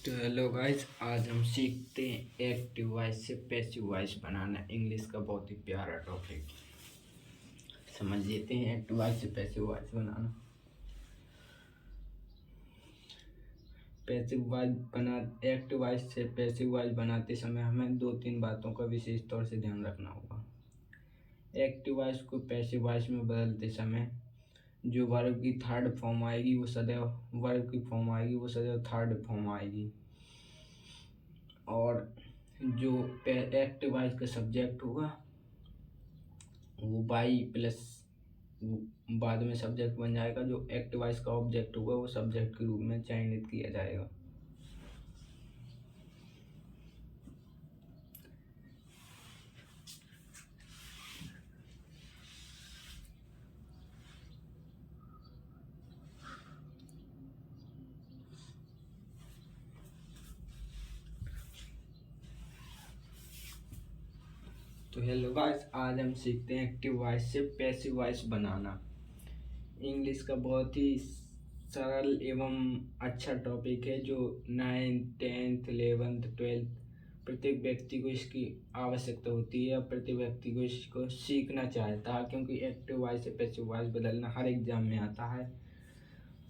तो hello guys, आज हम सीखते हैं एक्टिव वॉइस से पैसिव वॉइस बनाना। इंग्लिश का बहुत ही प्यारा टॉपिक, समझ लेते हैं एक्टिव वॉइस से पैसिव वॉइस बनाना। पैसिव वॉइस बना एक्टिव वॉइस से पैसिव वॉइस बनाते समय हमें दो तीन बातों का विशेष तौर से ध्यान रखना होगा। एक्टिव वॉइस को पैसिव वॉइस में बदलते समय जो वर्ब की थर्ड फॉर्म आएगी वो सदैव थर्ड फॉर्म आएगी, और जो एक्टिव वॉइस का सब्जेक्ट होगा वो बाई प्लस बाद में सब्जेक्ट बन जाएगा। जो एक्टिव वॉइस का ऑब्जेक्ट होगा वो सब्जेक्ट के रूप में चयनित किया जाएगा। तो हेलो गाइस, आज हम सीखते हैं एक्टिव वॉइस से पैसिव वॉइस बनाना। इंग्लिश का बहुत ही सरल एवं अच्छा टॉपिक है जो 9th 10th 11th 12th प्रत्येक व्यक्ति को इसकी आवश्यकता होती है। प्रत्येक व्यक्ति को इसको सीखना चाहता है, क्योंकि एक्टिव वॉइस से पैसिव वॉइस बदलना हर एग्जाम में आता है।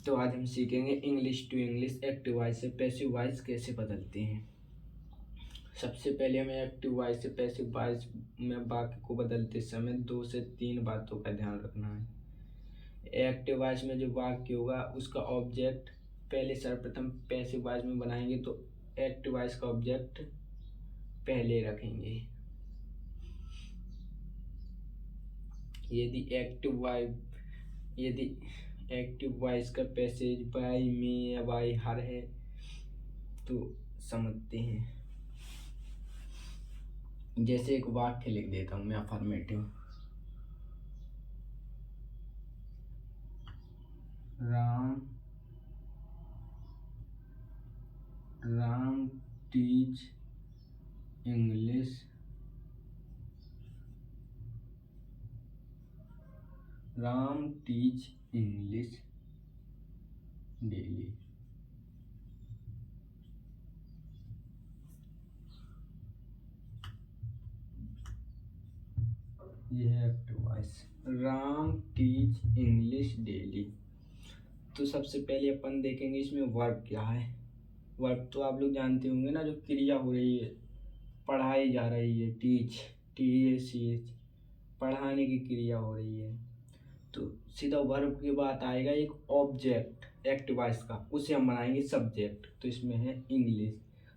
तो आज हम सीखेंगे English to English active voice से पैसिव वॉइस कैसे बदलते हैं। सबसे पहले हमें एक्टिव वॉइस से पैसिव वॉइस में वाक्य को बदलते समय 2 से 3 बातों का ध्यान रखना है। एक्टिव वॉइस में जो वाक्य होगा उसका ऑब्जेक्ट पहले सर्वप्रथम पैसिव वॉइस में बनाएंगे तो एक्टिव वॉइस का ऑब्जेक्ट पहले रखेंगे। यदि एक्टिव वॉइस का पैसेज बाय मी या बाय हर है तो समझते हैं। जैसे एक वाक्य लिख देता हूं मैं, affirmative. Ram teach English daily. यह है active voice, Ram teach English daily. तो सबसे पहले अपन देखेंगे इसमें वर्ब क्या है। वर्ब तो आप लोग जानते होंगे ना, जो क्रिया हो रही है, पढ़ाई जा रही है, TACH, पढ़ाने की क्रिया हो रही है। तो सीधा वर्ब के बाद आएगा एक ऑब्जेक्ट एक्टिव वॉइस का, उसे हम बनाएंगे सब्जेक्ट। तो इसमें है इंग्लिश।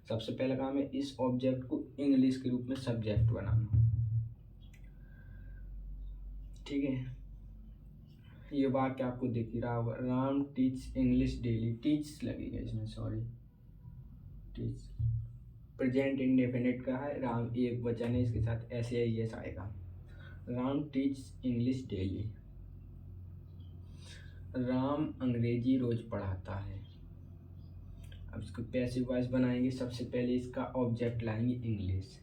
सबसे पहला काम है इस ऑब्जेक्ट को इंग्लिश के रूप में सब्जेक्ट बनाना। ठीक है, ये वाक्य आपको दिख ही रहा होगा, Ram teach English daily. Teach लगेगा इसमें, सॉरी, टीच प्रेजेंट इंडेफिनिट का है, राम एक वचन है, इसके साथ SAIS आएगा। Ram teach English daily. Ram अंग्रेजी रोज पढ़ाता है। अब इसको पैसिव वॉइस बनाएंगे। सबसे पहले इसका ऑब्जेक्ट लाएंगे इंग्लिश।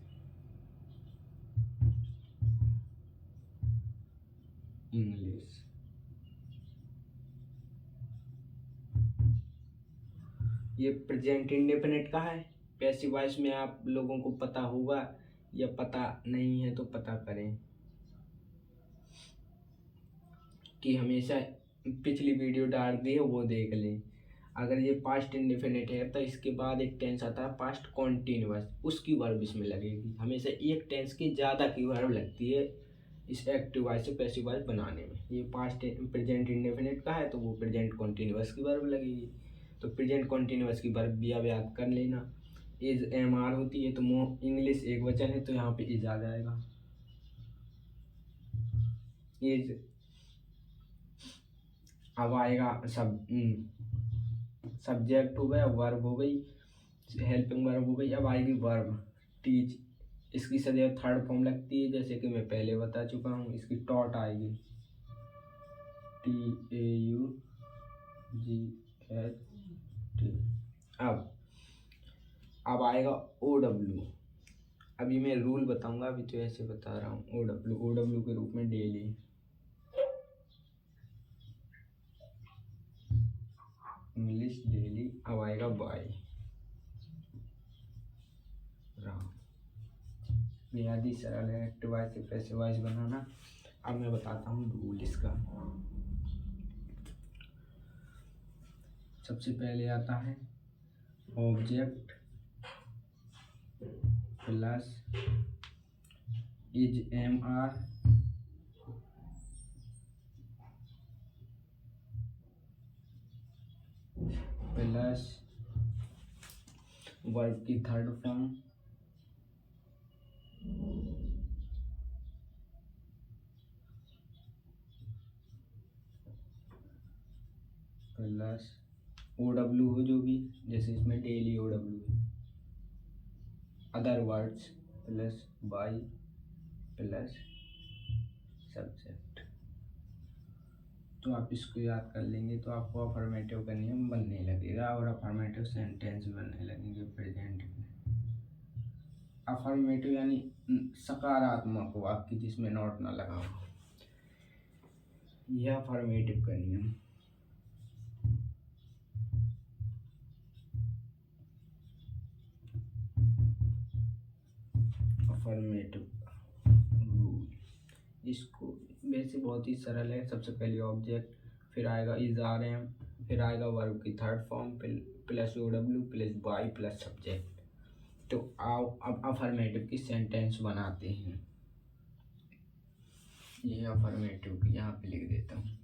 ये प्रेजेंट इंडेफिनिट का है। पैसिव वॉइस में आप लोगों को पता होगा, या पता नहीं है तो पता करें कि हमेशा पिछली वीडियो डाल दी है वो देख लें। अगर ये पास्ट इंडेफिनिट है तो इसके बाद एक टेंस आता है पास्ट कॉन्टिन्यूअस, उसकी वर्ब इसमें लगेगी। हमेशा एक टेंस की ज़्यादा की वर्ब लगती है इस एक्टिव वॉइस से पैसिव वॉइस बनाने में। ये पास्ट प्रेजेंट इंडेफिनिट का है तो वो प्रेजेंट कॉन्टिन्यूअस की वर्ब लगेगी। तो प्रेजेंट कॉन्टिन्यूअस की वर्ब भी अब याद कर लेना। इज MR होती है तो इंग्लिश एक वचन है तो यहाँ पे इज आ जाएगा। इज अब आएगा सब्जेक्ट हो गया, वर्ब हो गई, हेल्पिंग वर्ब हो गई। अब आएगी वर्ब टीच। इसकी सदैव थर्ड फॉर्म लगती है, जैसे कि मैं पहले बता चुका हूँ। इसकी टॉट आएगी, TAUGHT। अब आएगा OW। अभी मैं रूल बताऊंगा, अभी तो ऐसे बता रहा हूँ। OW के रूप में डेली। English daily. अब आएगा बाय। बेहद ही सरल है एक्टिव वॉइस से पैसिव वॉइस बनाना। अब मैं बताता हूँ रूल इसका। सबसे पहले आता है object plus is M R plus verb की थर्ड फॉर्म प्लस OW हो जो भी, जैसे इसमें डेली OW है, other words plus by plus subject. तो आप इसको याद कर लेंगे तो आपको अफर्मेटिव का नियम बनने लगेगा और अफर्मेटिव सेंटेंस बनने लगेंगे प्रेजेंट में। अफर्मेटिव यानी सकारात्मक वाक्य जिसमें नॉट ना लगा हो, यह अफर्मेटिव का नियम। अफर्मेटिव रूल, इसको वैसे बहुत ही सरल है। सबसे पहले ऑब्जेक्ट, फिर आएगा इज आर एम, फिर आएगा वर्ब की third form plus OW plus by plus subject. तो आओ अब अफर्मेटिव की सेंटेंस बनाते हैं। ये अफर्मेटिव की यहाँ पे लिख देता हूँ।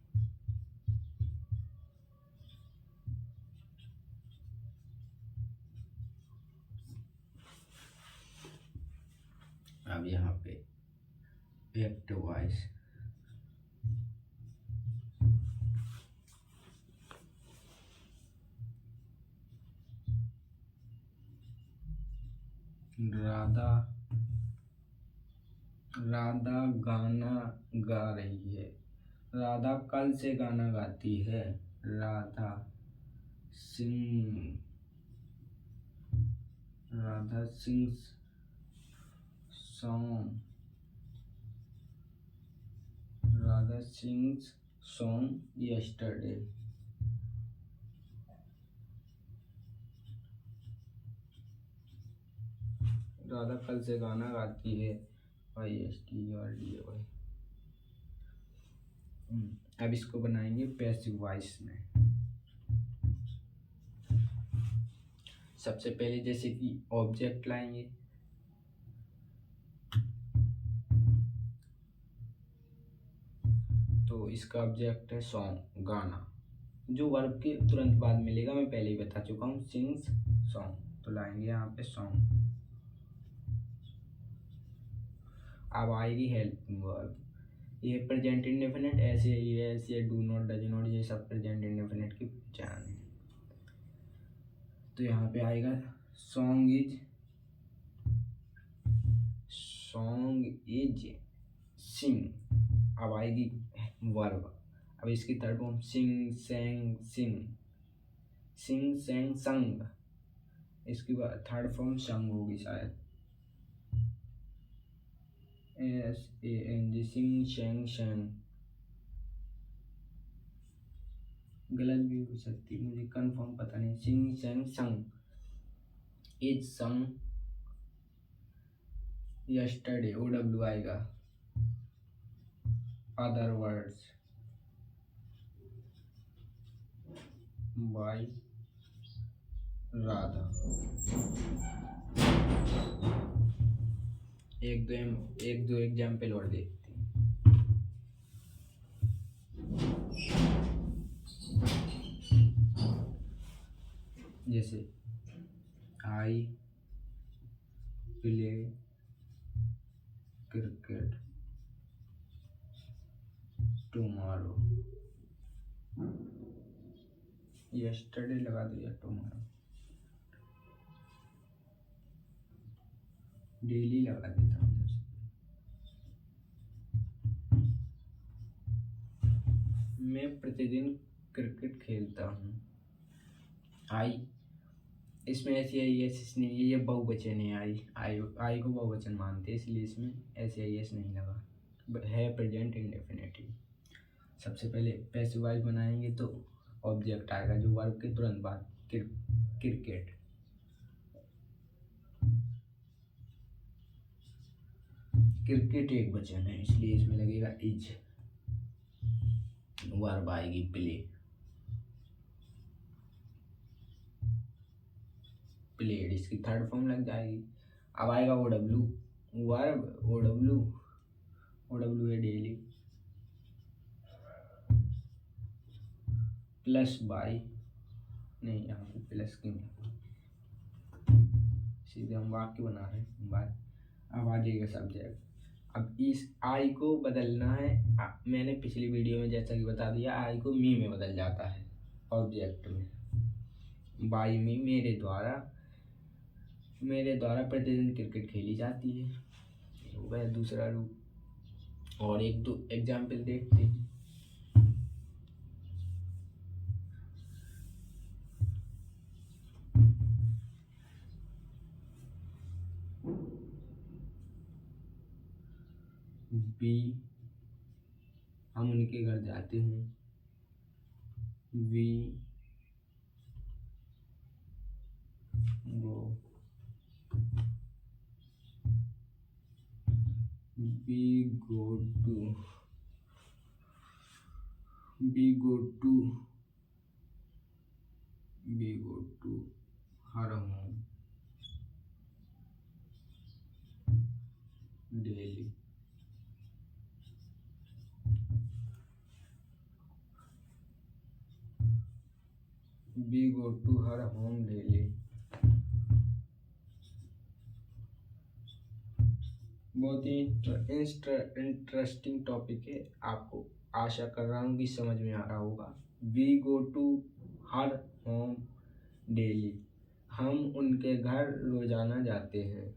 अब यहाँ पे एक्टिव वॉइस, राधा गाना गा रही है। राधा कल से गाना गाती है। Radha sings song. Radha sings song yesterday. Radha कल से गाना गाती है। YSTRDAY। अब इसको बनाएंगे पैसिव वॉइस में। सबसे पहले जैसे कि ऑब्जेक्ट लाएंगे, तो इसका ऑब्जेक्ट है सॉन्ग गाना, जो वर्ब के तुरंत बाद मिलेगा, मैं पहले ही बता चुका हूँ, सिंग्स सॉन्ग। तो लाएंगे यहाँ पे सॉन्ग। अब आएगी हेल्पिंग वर्ब, ये प्रेजेंट इंडेफिनिट, ऐसे ही है, ऐसे डू नॉट, डज नॉट, ये सब प्रेजेंट इंडेफिनिट की पहचान है। तो यहाँ पे आएगा सॉन्ग इज सिंग। अब आएगी वर्ब, अब इसकी थर्ड फॉर्म सिंग सेंग सिंग, सिंग सेंग संग। इसकी बाद थर्ड फॉर्म संग होगी शायद, SANG सिंग शेंग शेंग। गलत भी हो सकती, मुझे कंफर्म पता नहीं। सिंग शेंग संग, इज संग यस्टरडे, OW आएगा, अदर वर्ड्स बाय राधा। एक दो एग्जाम्पल और देखते हैं। जैसे I play cricket tomorrow. Yesterday लगा दिया, टुमारो डेली लगा देता हूँ। मैं प्रतिदिन क्रिकेट खेलता हूँ। आई, इसमें SAIS नहीं है, ये बहुवचन है। आई को बहुवचन मानते हैं, इसलिए इसमें SAIS नहीं लगा, है प्रेजेंट इंडेफिनिटिव। सबसे पहले पैसिव वॉइस बनाएंगे तो ऑब्जेक्ट आएगा जो वर्ब के तुरंत बाद, क्रिकेट। क्रिकेट एक वचन है इसलिए इसमें लगेगा इज। वर्ब आएगी प्ले, प्लेड, इसकी थर्ड फॉर्म लग जाएगी। अब आएगा O W, verb O W, O W है डेली, प्लस बाई, नहीं यहाँ पे प्लस क्यों, सीधे हम वाक्य बना रहे हैं बाय। अब आ जाएगा सब्जेक्ट। अब इस आई को बदलना है, मैंने पिछली वीडियो में जैसा कि बता दिया, आई को मी में बदल जाता है ऑब्जेक्ट में। बाई मी, मेरे द्वारा प्रतिदिन क्रिकेट खेली जाती है, हो गया दूसरा रूप। और एक दो एग्जाम्पल देखते हैं। बी, हम उनके घर जाते हैं। We go, we go to, we go to, we go to her home daily. We go to her home daily. बहुत ही इंटरेस्टिंग टॉपिक है, आपको आशा कर रहा हूँ कि समझ में आ रहा होगा। We go to her home daily, हम उनके घर रोजाना जाते हैं।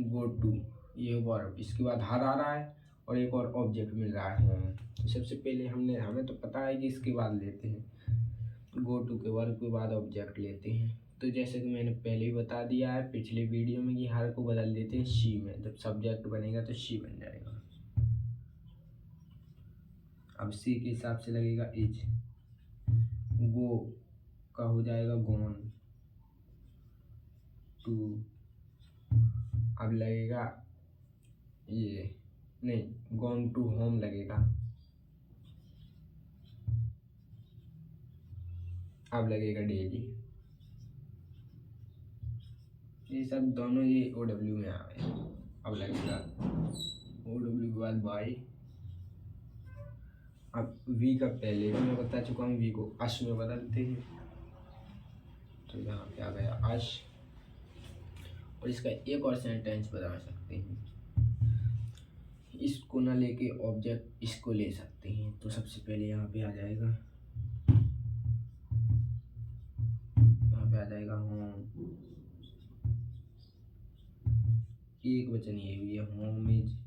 गो टू ये वर्ब, इसके बाद हर आ रहा है और एक और ऑब्जेक्ट मिल रहा है होम। तो सबसे पहले हमें तो पता है कि इसके बाद लेते हैं, गो टू के वर्ब के बाद ऑब्जेक्ट लेते हैं। तो जैसे कि मैंने पहले ही बता दिया है पिछले वीडियो में कि हर को बदल देते हैं शी में, जब सब्जेक्ट बनेगा तो शी बन जाएगा। अब सी के हिसाब से लगेगा इज, गो का हो जाएगा गोन टू, अब लगेगा ये, नहीं गोन टू होम लगेगा, अब लगेगा डेली। ये सब दोनों ये ओ डब्ल्यू में आ गए। अब लगेगा ओ डब्ल्यू के बाद बाई। अब वी का पहले भी मैं बता चुका हूँ, वी को अश में बदलते हैं, तो यहाँ पे आ गया अश। और इसका एक और सेंटेंस बता सकते हैं, इसको ना लेके ऑब्जेक्ट इसको ले सकते हैं। तो सबसे पहले यहाँ पे आ जाएगा, यहाँ पे आ जाएगा होम, एक वचन ये भी है, home is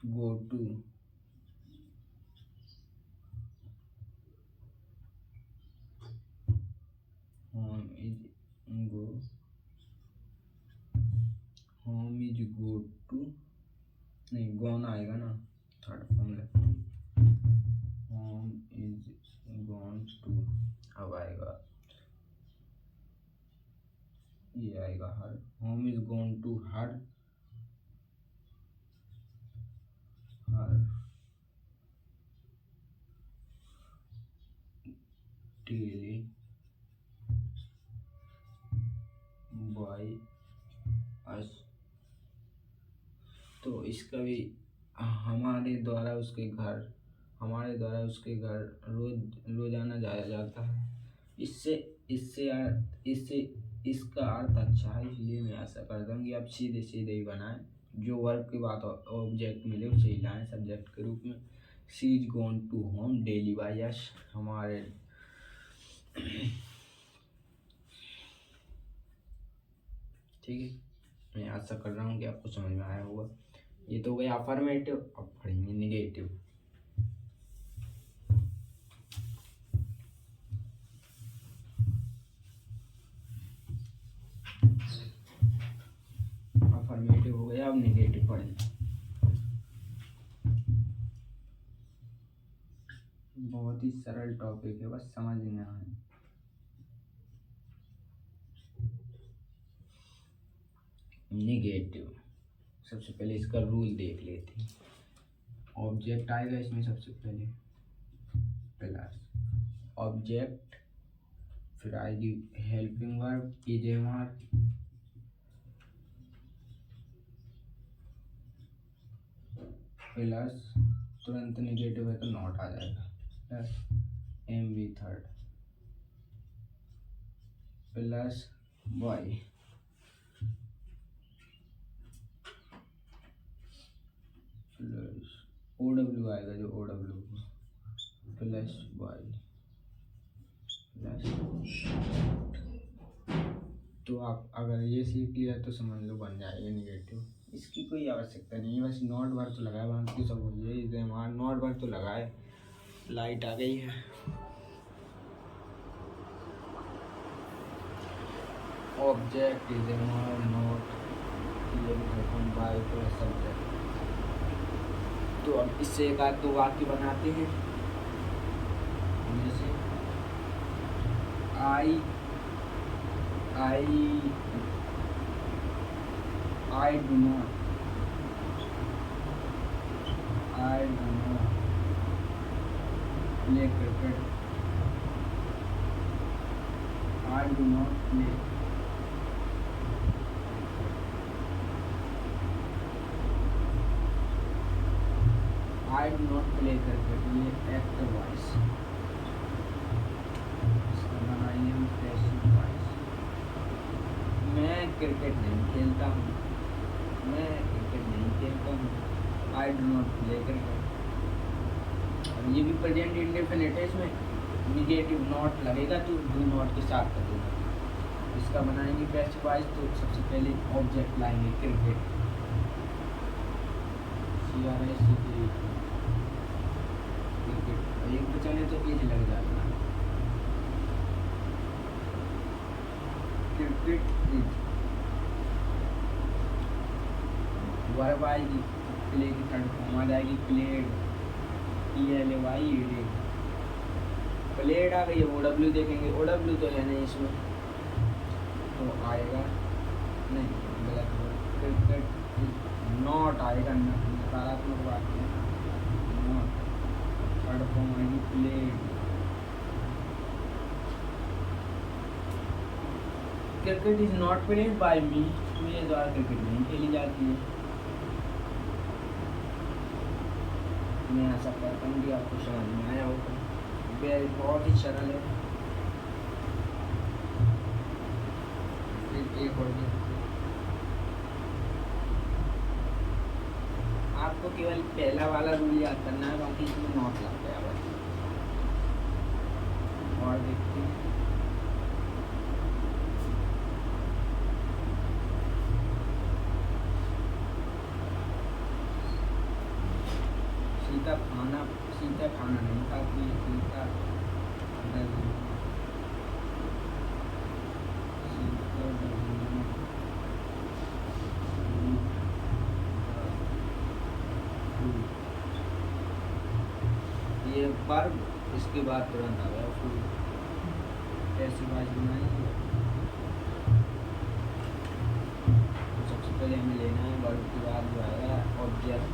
go to, home is go, home is go to, नहीं गॉन आएगा ना, थर्ड फॉर्म लगता है, होम इज गॉन टू। अब आएगा ये आएगा her, home is gone to her, her daily by us. तो इसका भी हमारे द्वारा उसके घर, हमारे द्वारा उसके घर रोजाना जाया जाता है। इससे इससे इससे इसका अर्थ अच्छा है, इसलिए मैं आशा करता हूँ कि आप सीधे सीधे ही बनाएं, जो वर्ब के बाद ऑब्जेक्ट मिले उसे ही लाएं सब्जेक्ट के रूप में। She is gone to home daily by us, हमारे ठीक है। मैं आशा कर रहा हूँ कि आपको समझ में आया होगा। ये तो हो गया अफर्मेटिव, अब पढ़ेंगे निगेटिव। अफर्मेटिव हो गया, अब निगेटिव पढ़ेंगे। बहुत ही सरल टॉपिक है, बस समझना है। निगेटिव सबसे पहले इसका रूल देख लेते हैं। ऑब्जेक्ट आएगा इसमें सबसे पहले प्लस ऑब्जेक्ट, फिर आएगी हेल्पिंग वर्ब EJMR, प्लस तुरंत निगेटिव है तो नॉट आ जाएगा, plus MV third, plus Y, plus OW आएगा जो OW, प्लस वाई, प्लस। तो आप अगर ये सीख लिया तो समझ लो बन जाएगा निगेटिव। इसकी कोई आवश्यकता नहीं है, बस नॉट बार तो लगाए, बाकी सब हो गया। इसे हमारा नॉट बार तो लगाए। लाइट आ गई है। Object is not by plus subject. तो अब इससे एक आध दो वाक्य बनाते हैं, जैसे I do not play cricket, I do not play, I do not play cricket, ये एक्टिव वॉइस। इसका बनाएंगे हम पैसिव वॉइस। मैं क्रिकेट नहीं खेलता हूँ, I do not play cricket. और ये भी प्रेजेंट इंडेफिनिट है, इसमें निगेटिव नॉट लगेगा तो डू नॉट के साथ लगेगा। इसका बनाएंगे पैसिव वॉइस। तो सबसे पहले ऑब्जेक्ट लाएंगे क्रिकेट, एक बचन है तो एज लग जाएगा। क्रिकेट इज वर्ब आएगी, प्ले की थर्ड फॉर्म आ जाएगी प्लेड, PLAY, प्लेड आ गई। OW देखेंगे, OW तो है नहीं इसमें, तो आएगा नहीं, गलत है। क्रिकेट नॉट आएगा, नकारात्मक बात है, नॉट। थर्ड फॉर्म आएगी played. Cricket is not played by me, मेरे द्वारा क्रिकेट नहीं खेली जाती है। मैं आशा करता हूँ कि आपको समझ में आया होगा। बहुत ही सरल है। फिर एक और आपको केवल पहला वाला रूल याद करना है, बाकी इसमें नॉट लग गया बस। और देखते हैं, सीता खाना नहीं खाती है, सीता ये वर्ब, इसके बाद तुरंत आ गया फूड। ऐसी बात बनाएंगे। तो सबसे पहले हमें लेना है वर्ब के बाद जो आएगा ऑब्जेक्ट,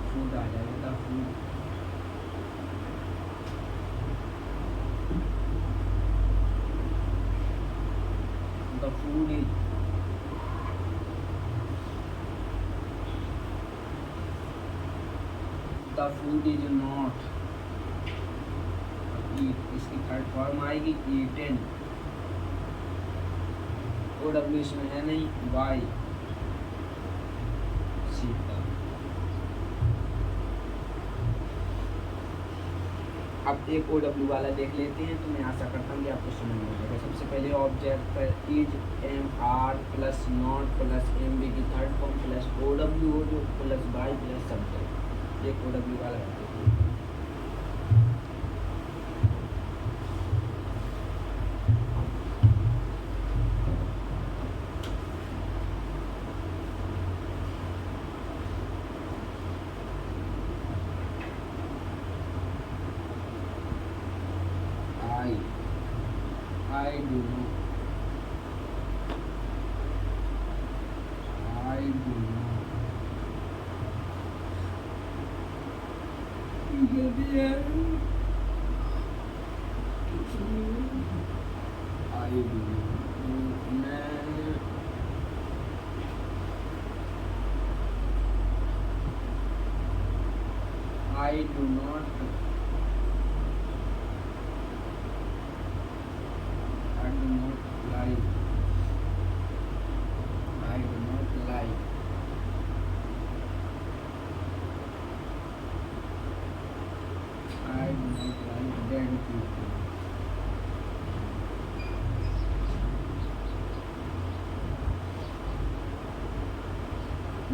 फूड आ जाएगा। Food the food is not eat, इसकी थर्ड फॉर्म आएगी eaten। OW इसमें है नहीं, by सीता। अब एक OW वाला देख लेते हैं, तो मैं आशा करता हूँ कि आपको समझ में आएगा। सबसे पहले object is MR plus not plus MB की थर्ड फॉर्म प्लस OW हो जो प्लस बाय प्लस सब्जेक्ट। एक OW वाला है। I do not जल्दी है। आई डू मैं I do not lie. I do not lie. I do not lie dead people.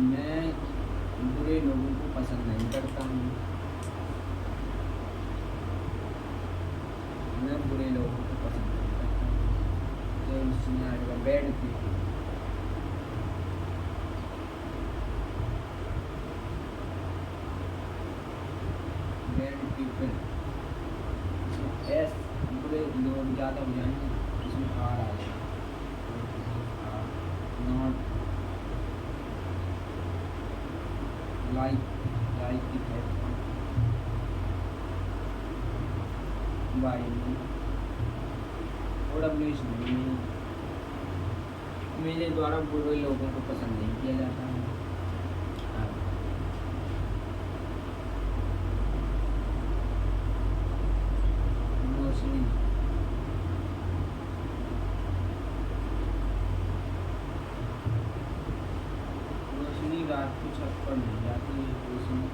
मैं बुरे लोगों को पसंद नहीं करता हूँ। मैं बुरे लोगों को पसंद नहीं करता हूँ। तो इसमें आएगा bad people. Bad people S बुरे लोग ज़्यादा हो जाएंगे, इसमें आर आ जाएगा। नॉट लाइक की बाई मेरे द्वारा बुरे लोगों को पसंद नहीं किया जाता है। रोशनी रोशनी रात को छत पर नहीं जाती है। रोशनी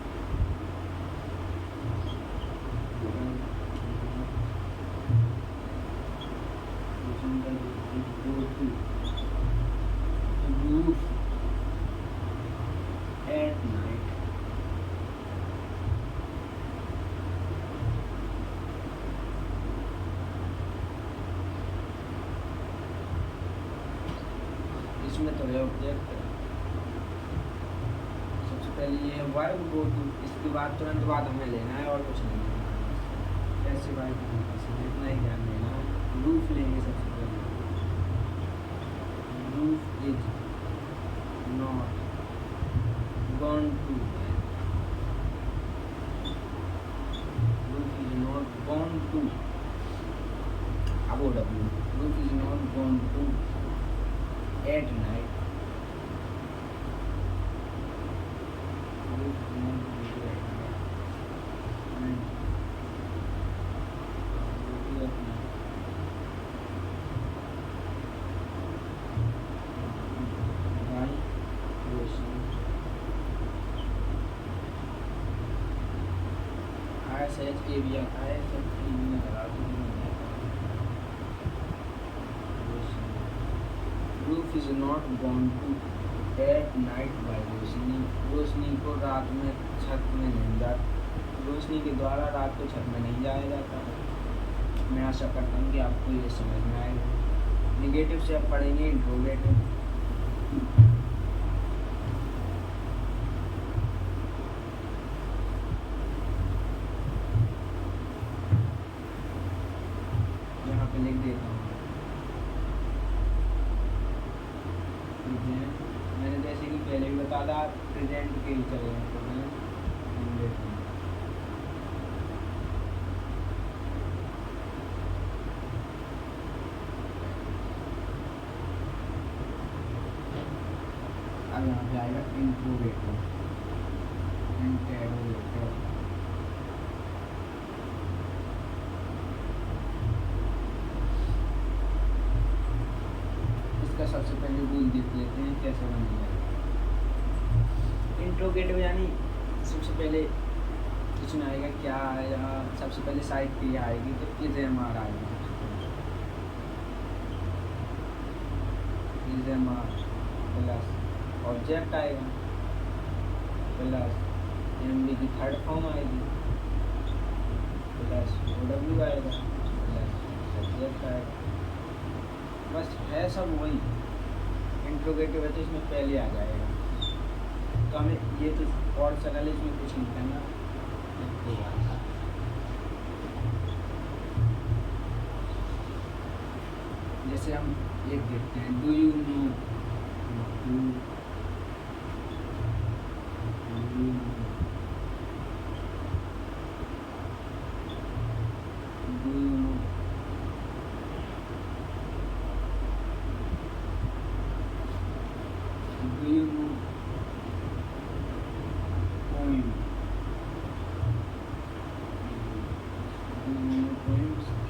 roof at night. इसमें तो है ऑब्जेक्ट। सबसे पहले ये है वर्ब गो टू, इसके बाद तुरंत बाद हमें लेना है और कुछ नहीं लेना है। ऐसे वर्ब इतना ही ध्यान देना है। रूफ लेंगे सबसे पहले। Roof is not gone to bed. Roof is not gone to above W. Roof is not gone to at night. Roof is not gone to at night. सहज के भी आता है, सब में लगा roof is not gone to at night by Roshni. Roshni को रात में छत में नहीं जाता, रोशनी के द्वारा रात को छत में नहीं जाया जाता। मैं आशा करता हूँ कि आपको ये समझ में आएगा। निगेटिव से आप पढ़ेंगे इंट्रोगेटिव। लिख देता हूँ। मैंने जैसे कि पहले भी बता था प्रेजेंट के ही चले हैं, तो मैं अब यहाँ पे आएगा इंट्रोगेटिव। सबसे पहले रूल देख लेते हैं कैसे बनेगा। इंट्रोगेटिव यानी सबसे पहले इसमें आएगा क्या आएगा, सबसे पहले साइड पे आएगी तो इज एम आर आएगा। Is M R plus object आएगा प्लस एम बी की थर्ड फॉर्म आएगी प्लस ओ डब्ल्यू आएगा प्लस सब्जेक्ट आएगा। बस है सब वही। इंट्रोगेटिव है तो इसमें पहले आ जाएगा, तो हमें ये तो और सरल है, इसमें कुछ नहीं करना। जैसे हम एक देखते हैं, डू यू नो,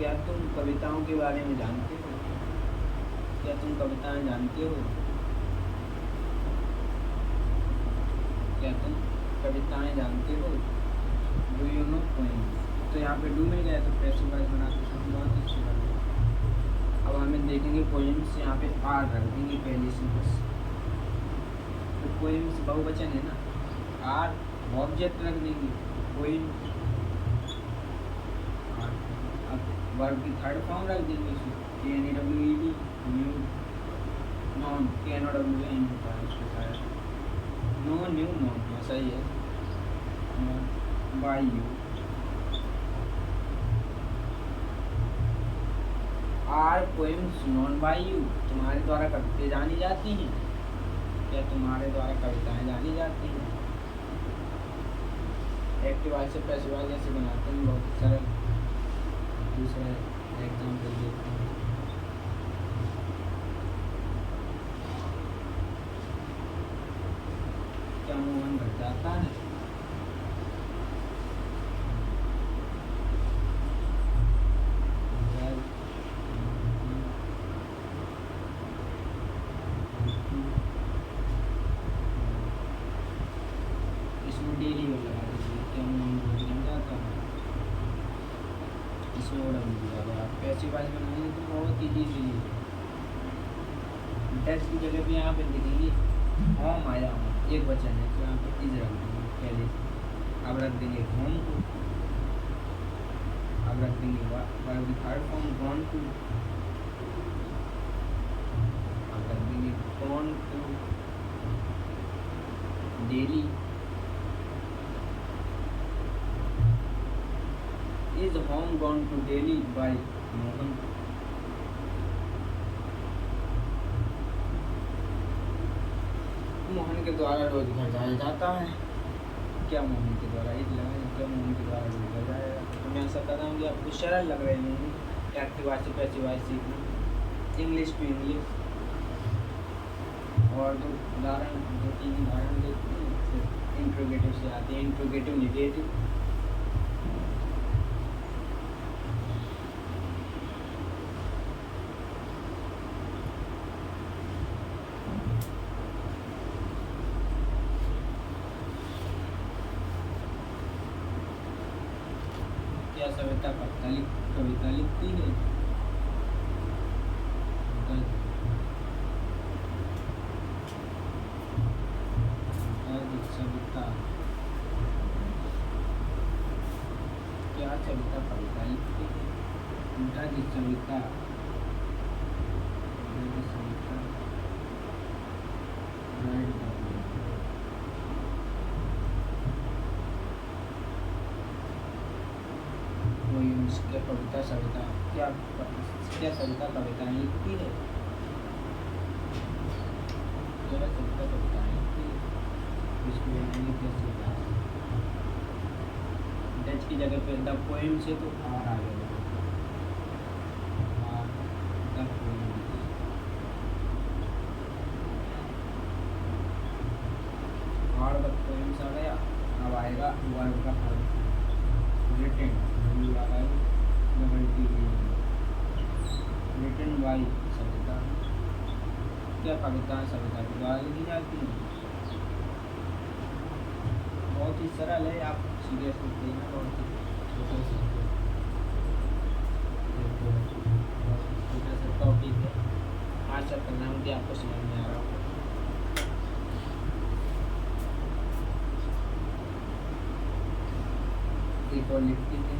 क्या तुम कविताओं के बारे में जानते हो? क्या तुम कविताएं जानते हो? क्या तुम कविताएं जानते हो? Do you know poems? तो यहाँ पे डू मिल गया तो पैसिव वॉइस बना के सब बहुत अच्छी बात है। अब हमें देखेंगे पोएम्स, यहाँ पे आर रख देंगे पहले से बस। तो पोएम्स बहुवचन है ना, आर ऑब्जेक्ट रख देंगे पोएम। अब वर्ब की थर्ड फॉर्म रख देंगे इसमें KNWED, न्यू, नॉन, KNOWN होता है उसके साथ, नो, न्यू, नॉन, ऐसा ही है, known by you. Are poems known by you, तुम्हारे द्वारा कविताएं जानी जाती हैं। क्या तुम्हारे द्वारा कविताएं जानी जाती हैं? एक्टिव वॉइस से पैसिव वॉइस जैसे बनाते हैं, बहुत सरल। दूसरा एग्जाम्पल देखते हैं। क्या मोहन घर जाता है? इसमें डेली में लगा दीजिए, क्या मोहन घर जाता है, इसमें वो डब्ल्यू दिया गया। पैसिव वॉइस बनाएंगे तो बहुत ईजी से टेक्स्ट की जगह पे यहाँ पे लिखेंगे होम आया हूँ, एक वचन है तो यहाँ पे इज रख देंगे पहले से। अब रख देंगे होम को, अब रख देंगे वर्ब की थर्ड फॉर्म गॉन टू, अब रख देंगे gone to daily. Is home gone to daily by Mohan. Mohan के द्वारा रोज घर जाया जाता है। क्या मोहन के द्वारा इज लगाए, क्या मोहन के द्वारा रोज घर जाएगा। तो मैं ऐसा कर रहा हूँ कि आपको सरल लग रहे हैं एक्टिव वॉइस से पैसिव वॉइस सीखना, इंग्लिश टू इंग्लिश। और दो तीन उदाहरण देखते हैं, फिर इंट्रोगेटिव से आते हैं, इंट्रोगेटिव निगेटिव। क्या सविता कविता लिखती है? सविता, क्या सविता कविता लिखती है? उनका जी सविता, क्या कविता सविता, क्या सविता कविताएं लिखती है? क्या सविता कविताएं लिखती है? इसको बनाएंगे कैसे? डच की जगह पे द पोएम से तो आर आ गया, द पोएम। और द पोएम्स आ गया। अब आएगा वर्ब का form written, written by Savita. क्या कविताएं सविता के द्वारा लिखी जाती हैं? बहुत ही सरल है, आप सीरियस होते हैं, बहुत ही छोटा सा टॉपिक है। आशा करना हूँ कि आपको समझ में आ रहा होगा। एक और लिखते हैं,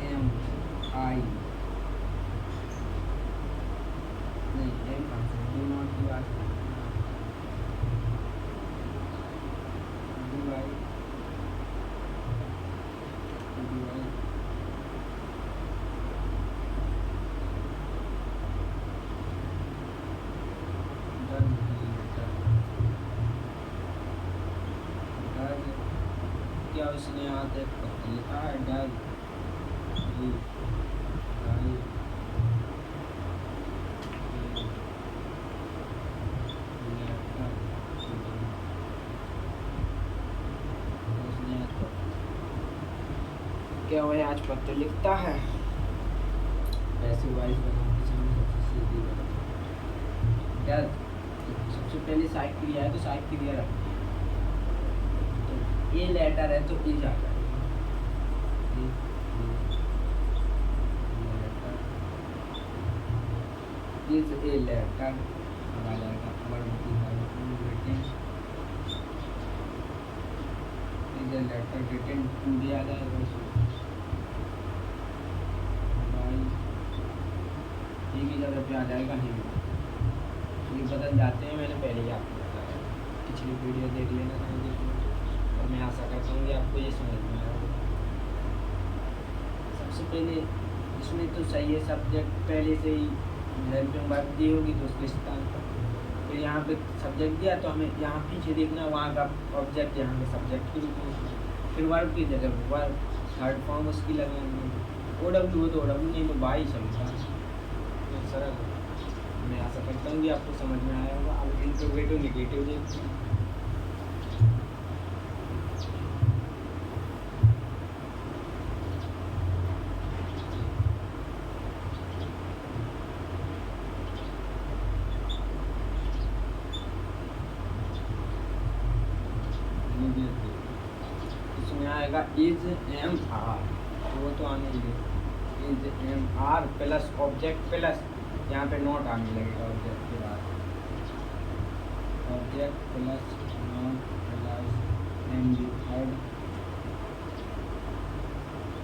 MI नहीं, डू नॉट की बात क्या उसने आते लिखा है डर क्या वह आज पत्र लिखता है? पैसिव वॉइस बनाते समय सबसे सीधी बात क्या, सबसे पहले सहायक क्रिया है तो सहायक क्रिया रखनी है। तो ए लेटर है तो ई जाता है, इज ए लेटर अब आ जाएगा वर्ब की written, is a letter written today आ जाएगा बाई, ई की जगह पे आ जाएगा हिम। ये बदल जाते हैं, मैंने पहले ही आपको बताया, पिछली वीडियो देख लेना, नहीं देखना, और मैं आशा करता हूँ कि आपको ये समझ में आएगा। सबसे पहले इसमें तो सही है, सब्जेक्ट पहले से ही हेल्पिंग वर्ब दी होगी तो उसके स्थान पर, फिर यहाँ पे सब्जेक्ट दिया तो हमें यहाँ पीछे देखना वहाँ का ऑब्जेक्ट यहाँ के सब्जेक्ट के रूप में, फिर वर्ब की जगह वर्ब थर्ड फॉर्म उसकी लगाएंगे, ओ डब्ल्यू हो तो ओ डब्ल्यू, नहीं तो बाई चलता है, सरल। मैं आशा करता हूँ कि आपको समझ में आया होगा। अब इंट्रोगेटिव नेगेटिव देखते हैं। इसमें आएगा इज एम आर, वो तो आने ही, is M R plus object plus यहाँ पे नोट आने लगेगा ऑब्जेक्ट के बाद, object plus not plus M D head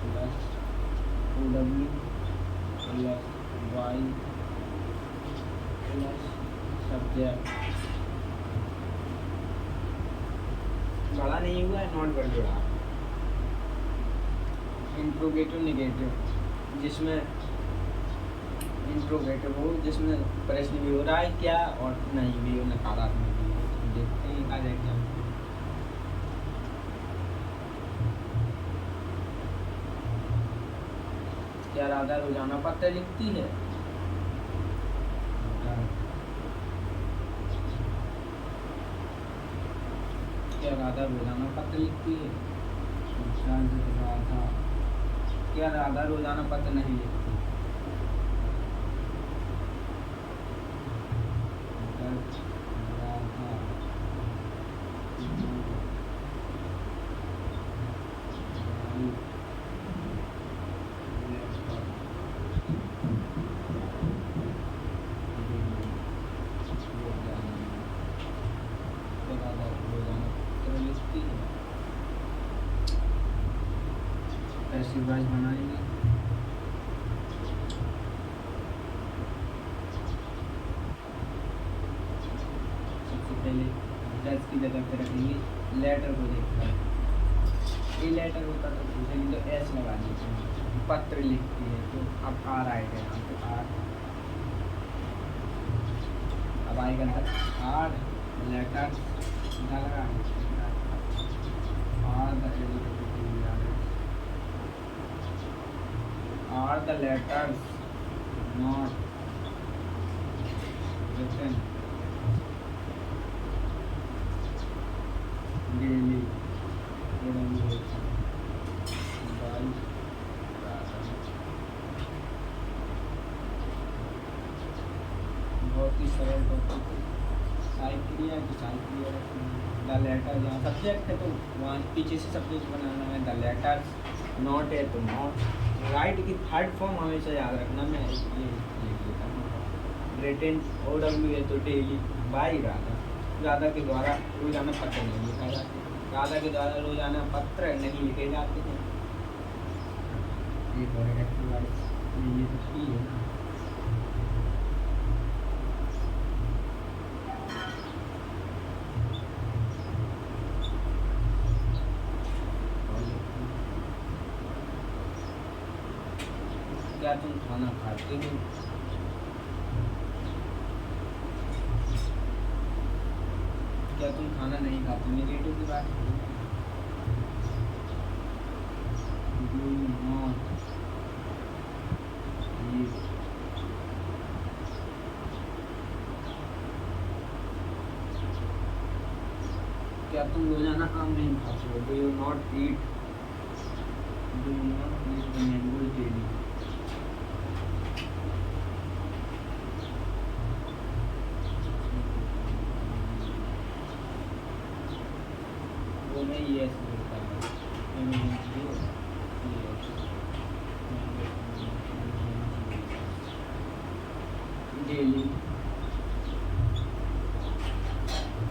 plus O W plus Y plus subject, बड़ा नहीं हुआ है, नॉट वर्ड जुड़ा। इंट्रोगेटिव नेगेटिव, जिसमें इंट्रोगेटिव हो जिसमें प्रश्न भी हो रहा है क्या और नहीं भी हो, नकारात्मक भी हो, तो देखते हैं आज एग्जाम। क्या राधा रोजाना पत्र लिखती है? क्या राधा रोजाना पत्र लिखती है? राधा, क्या राधा रोजाना पत्र नहीं लिखती? पैसिव वॉइस बनाएंगे। सबसे पहले डज की जगह पे रखेंगे लेटर को देखकर, ये लेटर होता तो पूछेंगे तो एस लगा दीजिए, पत्र लिखती है तो अब आर आएगा यहाँ पे आर, अब आएगा are letter are the letters not written daily by बहुत ही सरल टॉपिक, सहायक क्रिया की सहायक क्रिया द लेटर, जहाँ सब्जेक्ट है तो वहाँ पीछे से सब्जेक्ट बनाना है, द लेटर्स, नॉट है तो नॉट, राइट की थर्ड फॉर्म हमेशा याद रखना, मैं ये लिख लेता हूँ, रिटन ओ डब्ल्यू है तो डेली बाई राधा, राधा के द्वारा रोजाना पत्र नहीं लिखा जाते, राधा के द्वारा रोजाना पत्र नहीं लिखे जाते हैं। ये तो ठीक है ना। क्या तुम खाना खाते हो? क्या तुम खाना नहीं खाते? नेगेटिव की बात है। Do not eat क्या तुम रोजाना आम नहीं खाते हो? Do you not eat do not eat the mangoes daily. वो मैं यस बोलता हूँ डेली।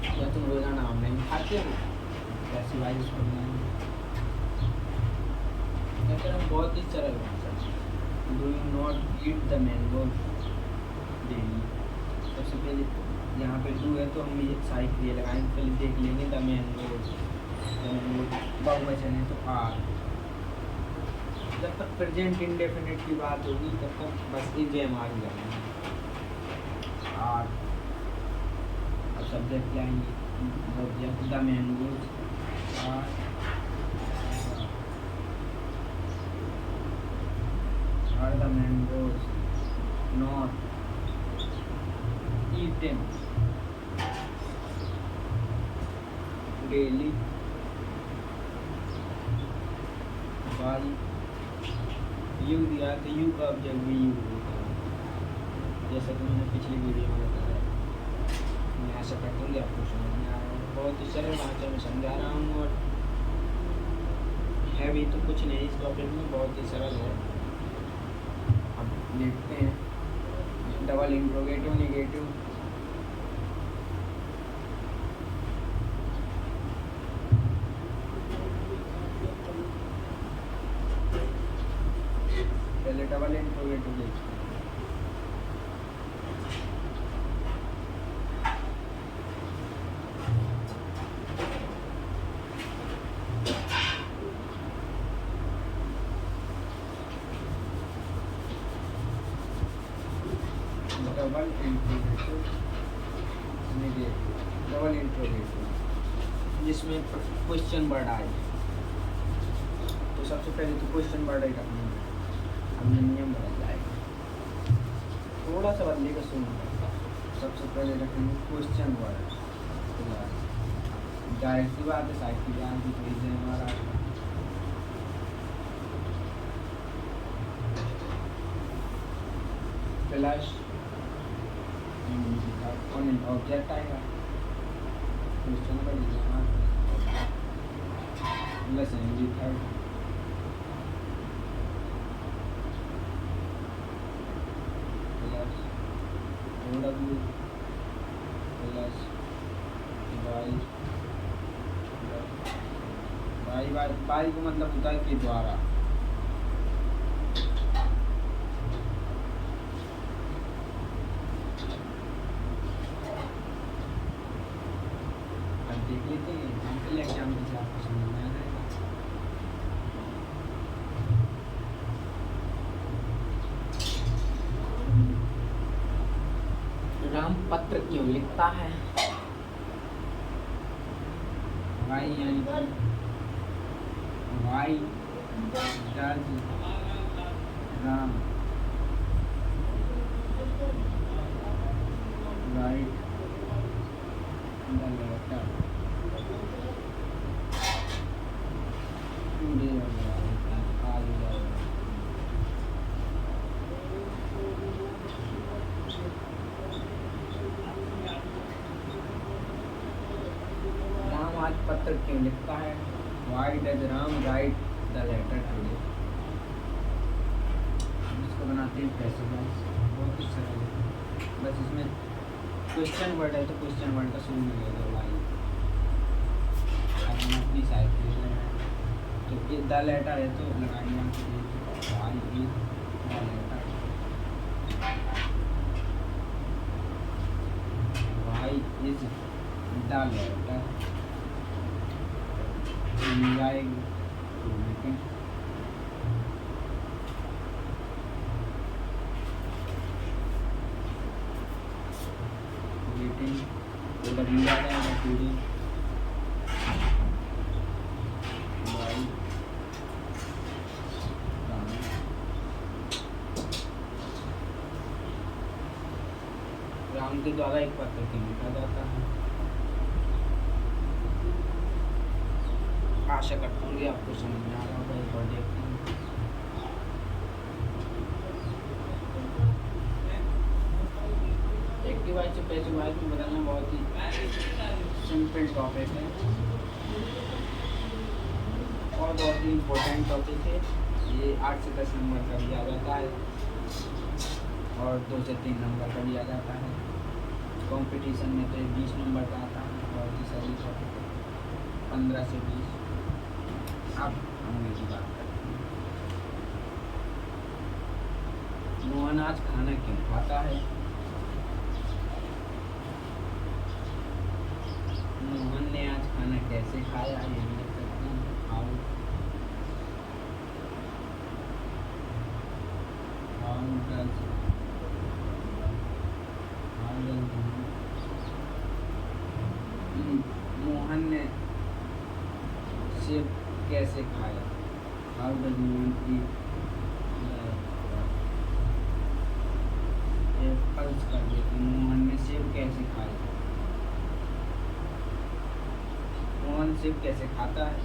क्या तुम रोजाना आम नहीं खाते हो? कैसी वाइज सुनना है? हम बहुत ही सरल भाषा। Do you not eat the mango daily. सबसे पहले यहाँ पे डू है तो हम ये साई क्रिया लगाएंगे, पहले देख लेंगे द मैंगो बहुवचन है तो आर। जब तक प्रेजेंट इंडेफिनिट की बात होगी तब तक बस इज एम आर लगाएंगे आर। अब सब्जेक्ट लाएंगे the mangoes are the mangoes not eaten daily by you। दिया तो यू का ऑब्जेक्ट भी यू होता है, जैसा कि मैंने पिछली वीडियो में बताया। मैं आशा करता हूँ कि आपको समझ में आ रहा है। बहुत ही सरल भाषा में समझा रहा हूँ और है भी तो कुछ नहीं इस टॉपिक में, बहुत ही सरल है। देखते हैं डबल इंट्रोगेटिव नेगेटिव। पहले डबल इंट्रोगेटिव देखते हैं। Double interrogative negative, double interrogative जिसमें क्वेश्चन वर्ड आए तो सबसे पहले तो क्वेश्चन वर्ड ही रखना है। हमने नियम बदल जाएगा, थोड़ा सा बदलेगा सुनना। सबसे पहले रखेंगे क्वेश्चन वर्ड। जाहिर सी बात है साइड की जान की कोई है हमारा प्लस ऑब्जेक्ट आएगा क्वेश्चन का plus NG third plus OW plus why. Why को मतलब होता है के द्वारा। देख लेते हैं एग्जाम्पल एग्जाम से आपको समझ में आ जाएगा। राम पत्र क्यों लिखता है? वाई यानी why does Ram write the letter Ram आज पत्र क्यों लिखता है? Why does Ram write the letter today? इसको बनाते हैं पैसे गाइस, बहुत ही सरल है। बस इसमें क्वेश्चन वर्ड है तो क्वेश्चन वर्ड का शुरू मिलेगा वाई। अब हम अपनी साइड पे तो ये द लेटर है तो लगाएंगे हम why is the letter. Why is the letter मिलाएंगे तो मिला जाएगा पूरी राम के द्वारा एक पत्र क्यों लिखा जाता है? आशा करता हूँ कि आपको समझ में आ रहा होगा। एक बार देखते हैं एक्टिव वॉइस से पैसिव वॉइस में बदलना बहुत ही सिंपल टॉपिक है और बहुत ही इम्पोर्टेंट टॉपिक है। ये 8 से 10 नंबर का भी आ जाता है और 2 से 3 नंबर का भी आ जाता है। कंपटीशन में तो 20 नंबर का आता है। बहुत ही सही टॉपिक है, 15 से 20। अब अंग्रेजी बात करते हैं। मोहन आज खाना क्यों खाता है? मोहन ने आज खाना कैसे खाया, ये भी लिख सकते हैं। हाउ मोहन ने सेब कैसे खाया? How does Mohan eat apples कर देते। मोहन ने सेब कैसे खाया? मोहन सेब कैसे खाता है?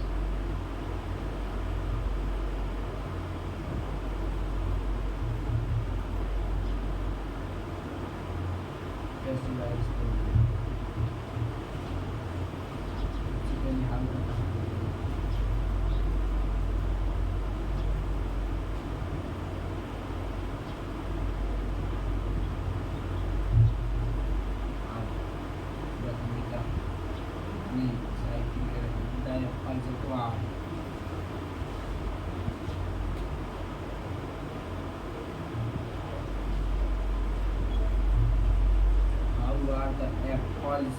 कैसे बारिश the apples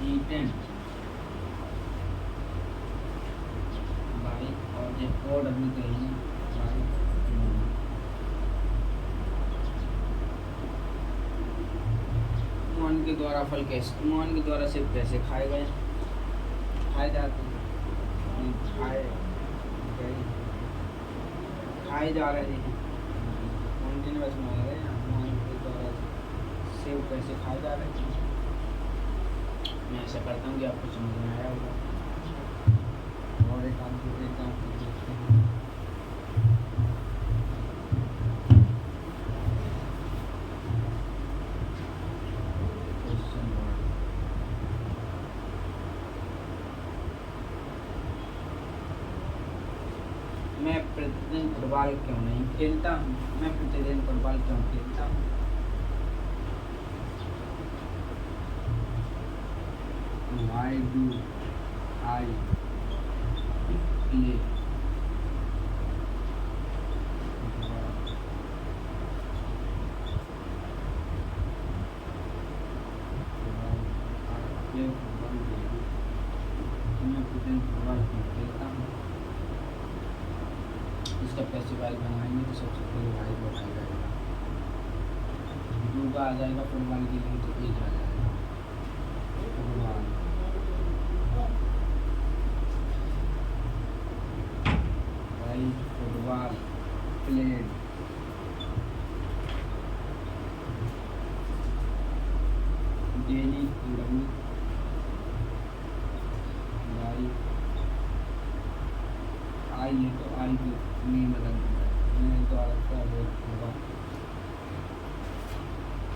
eaten by और जो और अभी कहीं by मोहन के द्वारा फल कैसे मोहन के द्वारा सेब कैसे खाए गए? खाए जाते हैं, खाए जा रहे हैं। कंटिन्यूअस में आ रहे हैं। मोहन के द्वारा सेब कैसे खाए जा रहे हैं? मैं ऐसा करता हूँ कि आपको समझ में आया होगा। और एक काम को देखता हूँ कि देखते हैं। मैं प्रतिदिन फुटबॉल क्यों नहीं खेलता हूँ? मैं प्रतिदिन फुटबॉल क्यों खेलता हूँ? Why do I play इसका फेस्टिवल बनाएंगे तो सबसे पहले वाई को उठाया जाएगा, दूगा आ जाएगा फुटबॉल के लिए तो एक आ जाएगा football. Why football played daily I है तो आई को नहीं बदल मेरे द्वारा होगा।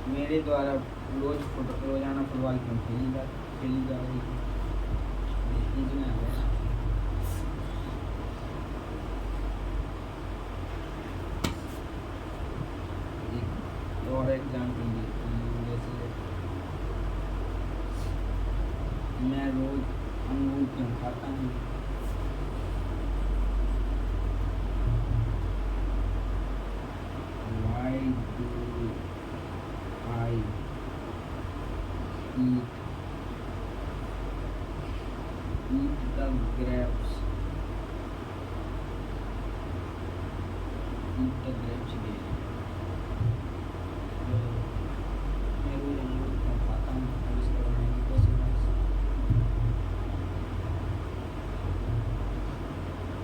मेरे द्वारा रोजाना फुटबॉल क्यों खेली जा रही है? इतना है। और एग्जाम्पल जैसे मैं रोज अंगूर क्यों खाता हूँ? Why do I eat the grapes? Eat the grapes daily. मैं रोज अंगूर क्यों खाता हूँ? अब इसको बनाएंगे कैसे?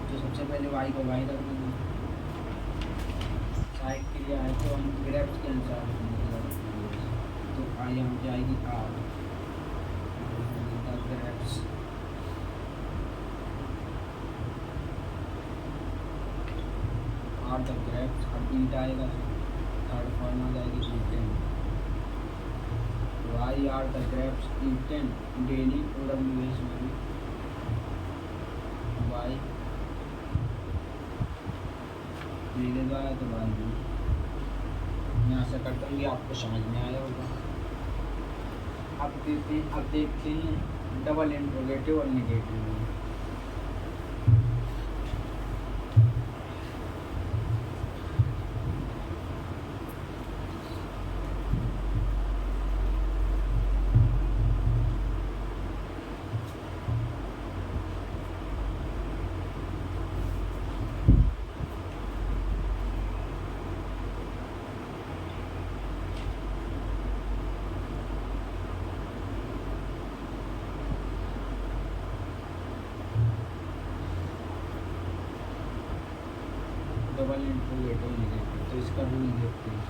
तो सबसे पहले वाई को वाई रख देंगे। साइड के लिए आए तो हम ग्रेप्स के अनुसार तो आई यहाँ पे आएगी are grapes. Are the grapes. अब ईट आएगा, थर्ड फॉर्म आ जाएगी eaten. Why are the grapes eaten daily OWS में वाई मेरे द्वारा तो वाई नहीं। मैं आशा करता हूँ कि आपको समझ में आया होगा। अब देखते हैं डबल इंट्रोगेटिव और नेगेटिव में। डबल इंट्रोगेटिव नेगेटिव, तो इसका रूल देखते हैं।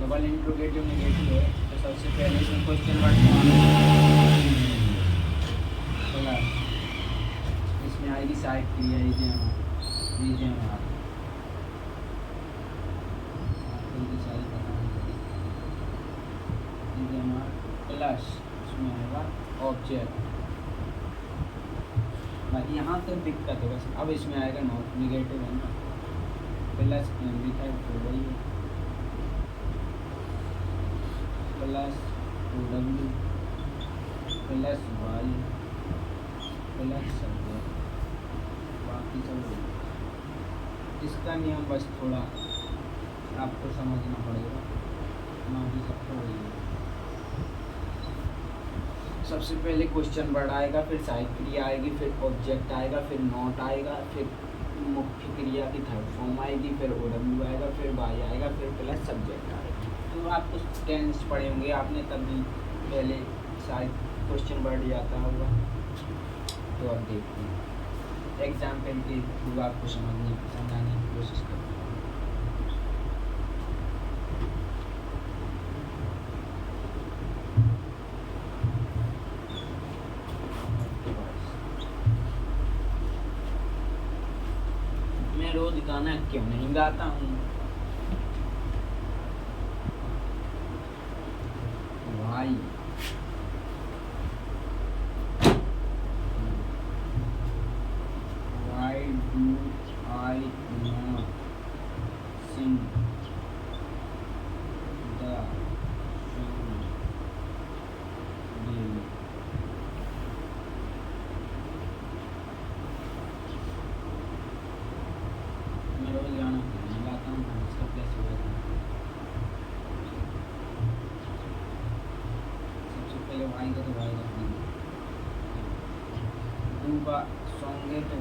डबल इंट्रोगेटिव नेगेटिव है तो सबसे पहले इसमें क्वेश्चन वर्ड इसमें आएगी सहायक क्रिया प्लस इसमें आएगा ऑब्जेक्ट। यहाँ तो दिक्कत है बस। अब इसमें आएगा नॉट निगेटिव है ना, प्लस एम्प्लीफाइड तो वही है, plus OW plus Y plus subject, बाकी सब इसका नियम बस थोड़ा आपको समझना पड़ेगा, बाकी सब तो वही है। सबसे पहले क्वेश्चन वर्ड आएगा, फिर सहायक क्रिया आएगी, फिर ऑब्जेक्ट आएगा, फिर नॉट आएगा, फिर मुख्य क्रिया की थर्ड फॉर्म आएगी, फिर OW आएगा, फिर वाई आएगा, फिर प्लस सब्जेक्ट आएगा। तो आप कुछ टेंस पढ़े होंगे आपने, तभी पहले शायद क्वेश्चन वर्ड आता होगा। तो अब देखते हैं एग्जाम्पल के थ्रू आपको समझाने की कोशिश करते हैं। मैं रोज गाना क्यों नहीं गाता हूँ, why do I not sing the song daily. मैं रोज गाना नहीं गाता हूँ, इसका प्लस होगा। सबसे पहले वाई का तो वाई रख देंगे, डू का सॉन्ग है तो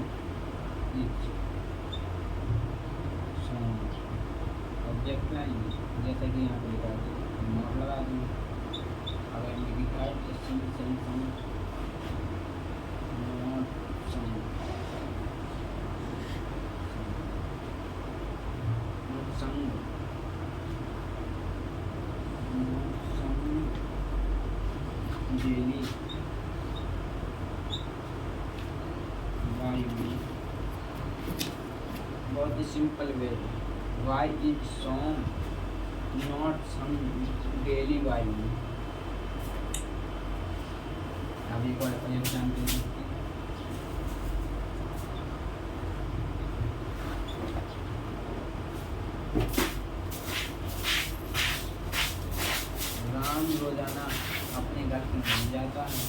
सॉन्ग ऑब्जेक्ट में आएंगे, जैसा कि यहाँ पे लिखा है नॉट लगा दूँगा। अगर मैं लिखा है तो सिंग सही song not song sung daily why में बहुत ही simple way, why is song not sung daily why में। अभी एक और एग्जाम्पल देखते हैं। राम रोजाना अपने घर की नहीं जाता है,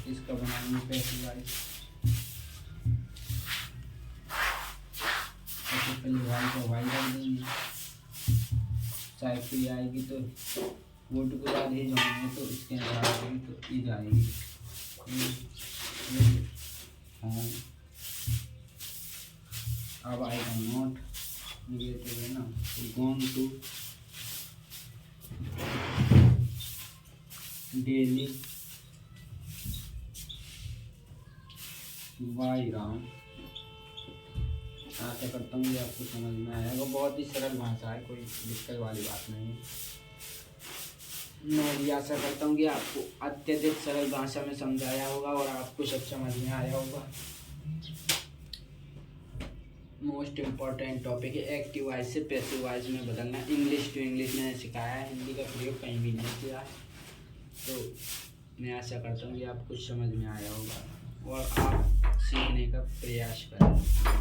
इसका बनाएंगे पैसे गाइस। सबसे पहले वाई को वाई रख देंगे, साइड पे आएगी तो वोट के बाद ये जाएंगे तो इसके अंदर आएगी तो ये जाएगी हाँ। अब आएगा नॉट निगेटिव है ना, going to daily why Ram. आशा करता हूँ ये आपको समझ में आया होगा। बहुत ही सरल भाषा है, कोई दिक्कत वाली बात नहीं है। मैं भी आशा करता हूँ कि आपको अत्यधिक सरल भाषा में समझाया होगा और आपको सब समझ में आया होगा। मोस्ट इम्पॉर्टेंट टॉपिक है एक्टिव वॉइस से पैसिव वॉइस में बदलना। इंग्लिश टू इंग्लिश मैंने सिखाया है, हिंदी का प्रयोग कहीं भी नहीं किया है। तो मैं आशा करता हूँ कि आपको समझ में आया होगा और आप सीखने का प्रयास करें।